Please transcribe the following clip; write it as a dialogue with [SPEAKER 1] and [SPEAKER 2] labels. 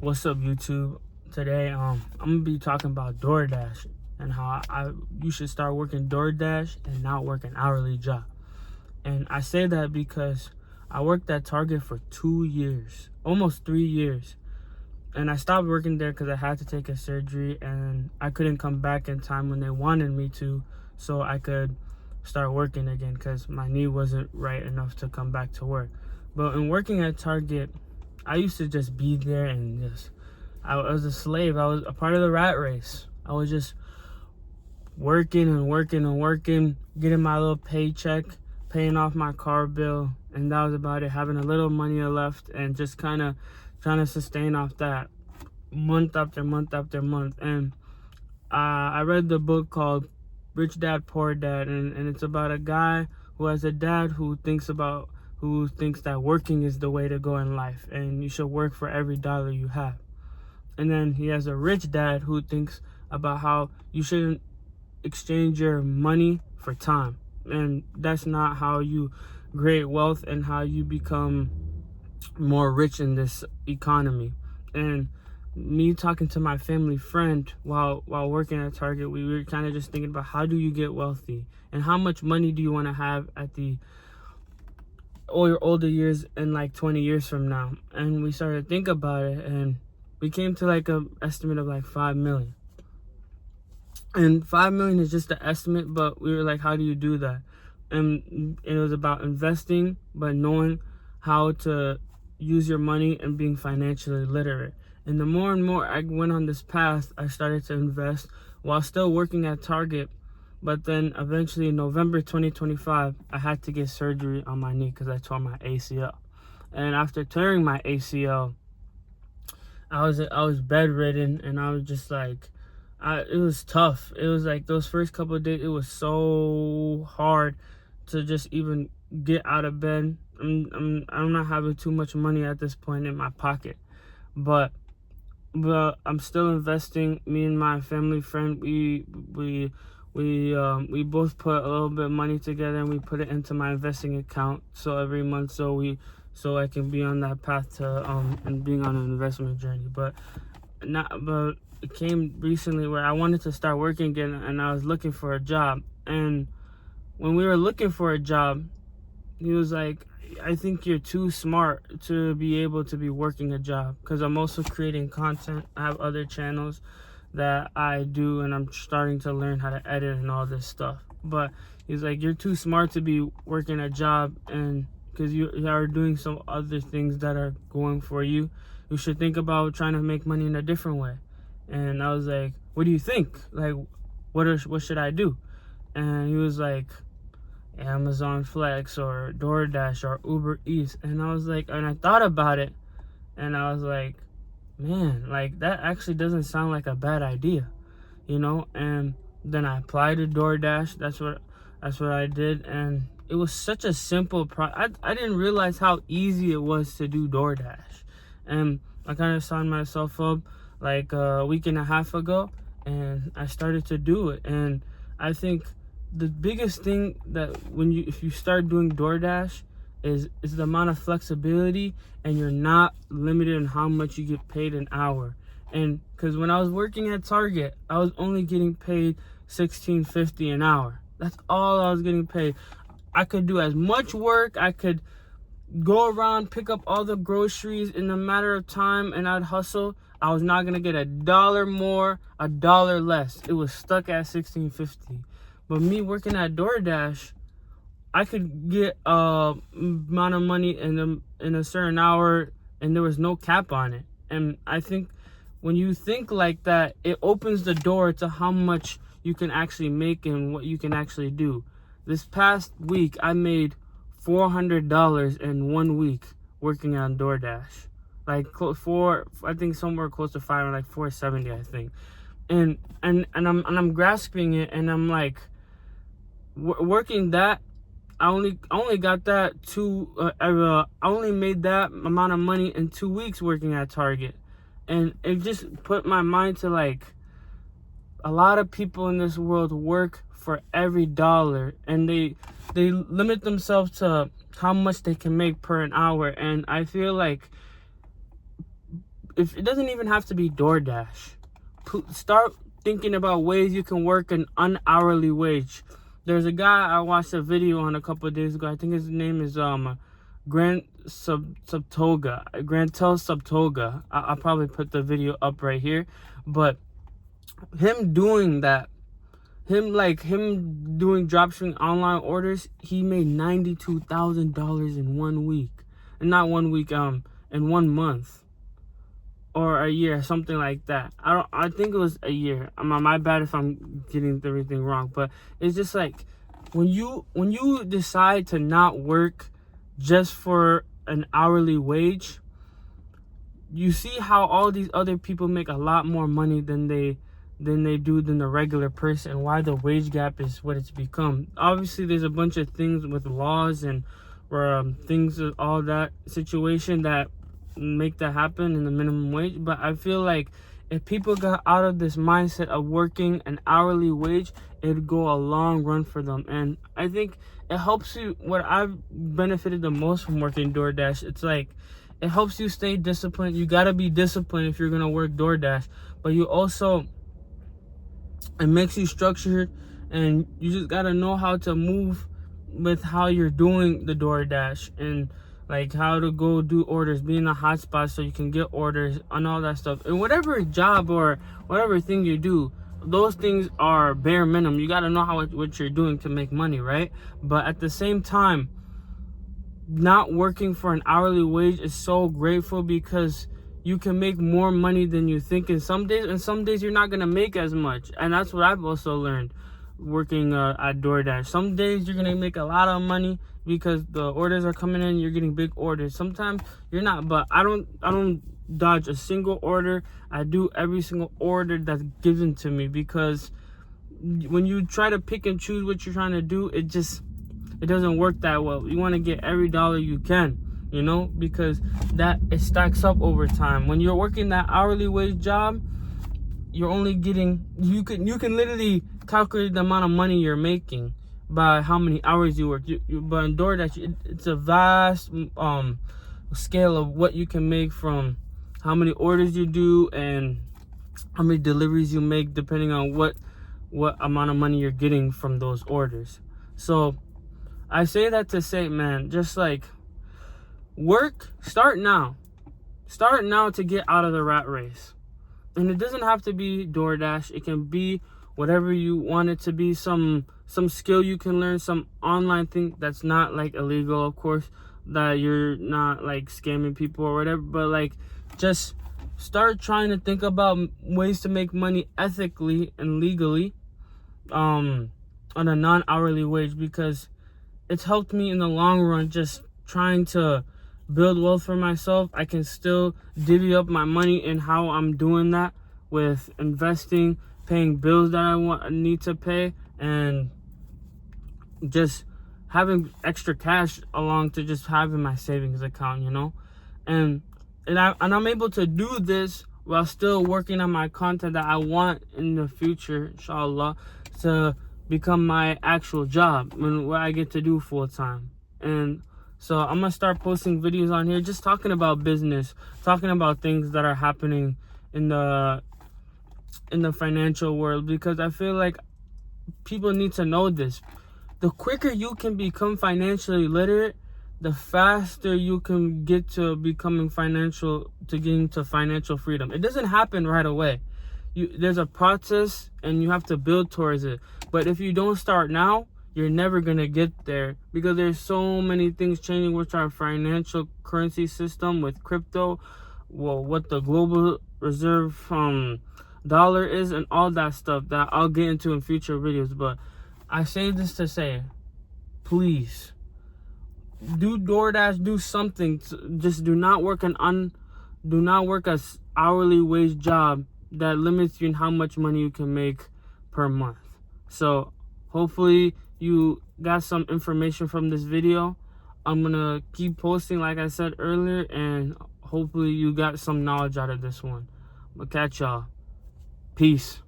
[SPEAKER 1] What's up, YouTube? Today, I'm gonna be talking about Doordash and how you should start working Doordash and not work an hourly job. And I say that because I worked at Target for 2 years, almost 3 years, and I stopped working there because I had to take a surgery and I couldn't come back in time when they wanted me to, so I could start working again because my knee wasn't right enough to come back to work. But in working at Target, I used to just be there and I was a slave. I was a part of the rat race. I was just working and working and working, getting my little paycheck, paying off my car bill, and that was about it. Having a little money left and just kind of trying to sustain off that month after month after month. And I read the book called Rich Dad, Poor Dad, and it's about a guy who has a dad who thinks that working is the way to go in life and you should work for every dollar you have. And then he has a rich dad who thinks about how you shouldn't exchange your money for time, and that's not how you create wealth and how you become more rich in this economy. And me talking to my family friend while working at Target, we were kind of just thinking about how do you get wealthy and how much money do you want to have at all your older years and like 20 years from now. And we started to think about it, and we came to like a estimate of like 5 million. And 5 million is just an estimate, but we were like, how do you do that? And it was about investing, but knowing how to use your money and being financially literate. And the more and more I went on this path, I started to invest while still working at Target. But then eventually in November 2025, I had to get surgery on my knee because I tore my ACL. And after tearing my ACL, I was bedridden, and I was just like, it was tough. It was like those first couple of days, it was so hard to just even get out of bed. I'm not having too much money at this point in my pocket, but I'm still investing. Me and my family friend, we both put a little bit of money together and we put it into my investing account. So every month, so I can be on that path to and being on an investment journey. But it came recently where I wanted to start working again, and I was looking for a job. And when we were looking for a job, he was like, I think you're too smart to be able to be working a job, because I'm also creating content. I have other channels that I do, and I'm starting to learn how to edit and all this stuff. But he's like, you're too smart to be working a job, and because you are doing some other things that are going for you, you should think about trying to make money in a different way. And I was like, what do you think? Like, what should I do? And he was like, Amazon Flex or Doordash or Uber Eats. And I was like, and I thought about it, and I was like, man, like that actually doesn't sound like a bad idea, you know? And then I applied to Doordash. That's what I did, and it was such a simple I didn't realize how easy it was to do Doordash. And I kind of signed myself up like a week and a half ago, and I started to do it. And I think the biggest thing that if you start doing Doordash is the amount of flexibility, and you're not limited on how much you get paid an hour. And because when I was working at Target, I was only getting paid $16.50 an hour. That's all I was getting paid. I could do as much work. I could go around, pick up all the groceries in a matter of time, and I'd hustle. I was not gonna get $1 more, $1 less. It was stuck at $16.50. But me working at Doordash, I could get amount of money in a certain hour, and there was no cap on it. And I think when you think like that, it opens the door to how much you can actually make and what you can actually do. This past week, I made $400 in 1 week working on Doordash. Like I think somewhere close to 5, or like 470, I think. And I'm grasping it, and I'm like, working that, I only got that I only made that amount of money in 2 weeks working at Target. And it just put my mind to like, a lot of people in this world work for every dollar, and they limit themselves to how much they can make per an hour. And I feel like if it doesn't even have to be DoorDash. Start thinking about ways you can work an unhourly wage. There's a guy I watched a video on a couple of days ago. I think his name is Subtoga. I'll probably put the video up right here. But him doing that, him doing dropshipping online orders, he made $92,000 in 1 week. And not 1 week, in 1 month. Or a year, something like that. I think it was a year. My bad if I'm getting everything wrong. But it's just like when you decide to not work just for an hourly wage, you see how all these other people make a lot more money than the regular person, why the wage gap is what it's become. Obviously, there's a bunch of things with laws and things of all that situation that make that happen in the minimum wage. But I feel like if people got out of this mindset of working an hourly wage, it'd go a long run for them. And I think it helps you. What I've benefited the most from working DoorDash, it's like it helps you stay disciplined. You gotta be disciplined if you're gonna work DoorDash, but you also, it makes you structured, and you just gotta know how to move with how you're doing the DoorDash, and like how to go do orders, be in a hotspot so you can get orders and all that stuff. And whatever job or whatever thing you do, those things are bare minimum. You got to know what you're doing to make money, right? But at the same time, not working for an hourly wage is so grateful, because you can make more money than you think. And some days you're not gonna make as much. And that's what I've also learned working at DoorDash. Some days you're gonna make a lot of money because the orders are coming in, you're getting big orders. Sometimes you're not, but I don't dodge a single order. I do every single order that's given to me, because when you try to pick and choose what you're trying to do, it doesn't work that well. You want to get every dollar you can, you know, because that it stacks up over time. When you're working that hourly wage job, you're only getting, you can literally calculate the amount of money you're making by how many hours you work. But in DoorDash, it's a vast scale of what you can make from how many orders you do and how many deliveries you make, depending on what amount of money you're getting from those orders. So I say that to say, man, just like start now to get out of the rat race. And it doesn't have to be DoorDash. It can be whatever you want it to be, some skill you can learn, some online thing that's not like illegal, of course, that you're not like scamming people or whatever, but like just start trying to think about ways to make money ethically and legally on a non-hourly wage, because it's helped me in the long run. Just trying to build wealth for myself, I can still divvy up my money in how I'm doing that with investing, paying bills that I need to pay, and just having extra cash along to just have in my savings account, you know. And I'm able to do this while still working on my content that I want in the future, inshallah, to become my actual job and what I get to do full time. And so I'm gonna start posting videos on here just talking about business, talking about things that are happening in the financial world, because I feel like people need to know this. The quicker you can become financially literate, the faster you can get to getting to financial freedom. It doesn't happen right away. There's a process and you have to build towards it. But if you don't start now, you're never gonna get there, because there's so many things changing with our financial currency system, with crypto, what the global reserve dollar is, and all that stuff that I'll get into in future videos. But I say this to say, please do DoorDash, do something. Just do not work a hourly wage job that limits you in how much money you can make per month. So hopefully you got some information from this video. I'm gonna keep posting like I said earlier, and hopefully you got some knowledge out of this one. I'll catch y'all. Peace.